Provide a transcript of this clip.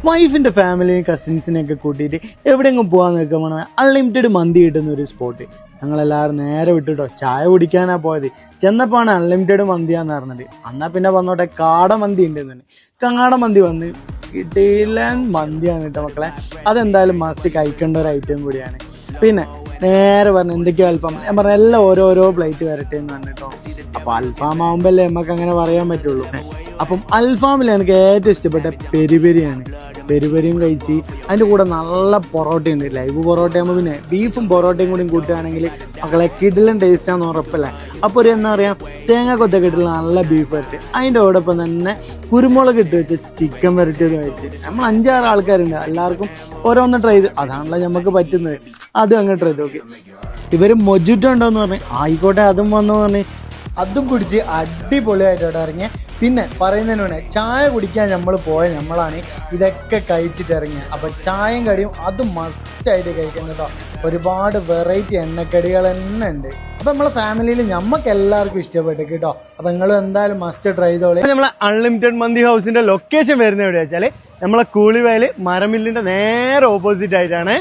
വൈഫിന്റെ ഫാമിലിയും കസിൻസിനെയൊക്കെ കൂട്ടിയിട്ട് എവിടെയെങ്കിലും പോകാൻ നിൽക്കുമ്പോൾ അൺലിമിറ്റഡ് മന്തി കിട്ടുന്ന ഒരു സ്പോട്ട് ഞങ്ങളെല്ലാവരും നേരെ വിട്ടിട്ടോ ചായ കുടിക്കാനാ പോയത്. ചെന്നപ്പോഴാണ് അൺലിമിറ്റഡ് മന്തിയാന്ന് പറഞ്ഞത്. എന്നാ പിന്നെ വന്നോട്ടെ കാടമന്തി ഉണ്ടെന്ന്. കാടമന്തി വന്ന് കിട്ടിയില്ല മന്തിയാണ് കേട്ടോ മക്കളെ. അതെന്തായാലും മസ്റ്റ് കഴിക്കേണ്ട ഒരു ഐറ്റം കൂടിയാണ്. പിന്നെ നേരെ പറഞ്ഞു എന്തൊക്കെയോ അൽഫാം, ഞാൻ പറഞ്ഞ എല്ലാം ഓരോരോ പ്ലേറ്റ് വരട്ടെ എന്ന് പറഞ്ഞിട്ടോ. അപ്പൊ അൽഫാം ആകുമ്പല്ലേ നമുക്ക് അങ്ങനെ പറയാൻ പറ്റുള്ളൂ. അപ്പം അൽഫാമിൽ എനിക്ക് ഏറ്റവും ഇഷ്ടപ്പെട്ട പെരിപെരിയാണ്. പെരിപെരിയും കഴിച്ച് അതിൻ്റെ കൂടെ നല്ല പൊറോട്ട ഉണ്ട്. ലൈവ് പൊറോട്ട ആകുമ്പോൾ പിന്നെ ബീഫും പൊറോട്ടയും കൂടി കൂട്ടുകയാണെങ്കിൽ മക്കളെ കിടിലൻ ടേസ്റ്റാന്ന് ഉറപ്പല്ലേ. അപ്പോൾ ഒരു എന്താ പറയുക തേങ്ങ കൊത്തൊക്കെ ഇട്ടുള്ള നല്ല ബീഫ് വരട്ടി, അതിൻ്റെ കൂടൊപ്പം തന്നെ കുരുമുളക് ഇട്ട് വെച്ച് ചിക്കൻ വരട്ടിയത് കഴിച്ച് നമ്മൾ 5-6 ആൾക്കാരുണ്ട്. എല്ലാവർക്കും ഓരോന്ന് ട്രൈ ചെയ്ത് അതാണല്ലോ നമുക്ക് പറ്റുന്നത്. അതും അങ്ങ് ട്രൈ ചെയ്ത് നോക്കി. ഇവർ മൊജിറ്റോ ഉണ്ടോയെന്ന് പറഞ്ഞ് ആയിക്കോട്ടെ അതും വന്നു പറഞ്ഞ് അതും കുടിച്ച് അടിപൊളിയായിട്ട് അവിടെ ഇറങ്ങിയ. പിന്നെ പറയുന്നതിന് മുന്നേ ചായ കുടിക്കാൻ നമ്മൾ നമ്മളാണ് ഇതൊക്കെ കഴിച്ചിട്ട് ഇറങ്ങിയത്. അപ്പോൾ ചായയും കടിയും അത് മസ്റ്റായിട്ട് കഴിക്കണം കേട്ടോ. ഒരുപാട് വെറൈറ്റി എണ്ണക്കടികൾ തന്നെ ഉണ്ട്. അപ്പോൾ നമ്മളെ ഫാമിലിയിൽ നമുക്ക് എല്ലാവർക്കും ഇഷ്ടപ്പെട്ടു കേട്ടോ. അപ്പോൾ നിങ്ങൾ എന്തായാലും മസ്റ്റ് ട്രൈ ചെയ്തോളൂ. നമ്മളെ അൺലിമിറ്റഡ് മന്തി ഹൗസിന്റെ ലൊക്കേഷൻ വരുന്നത് എവിടെയാ വെച്ചാൽ നമ്മളെ കൂളിവയൽ മരമില്ലിന്റെ നേരെ ഓപ്പോസിറ്റ് ആയിട്ടാണ്.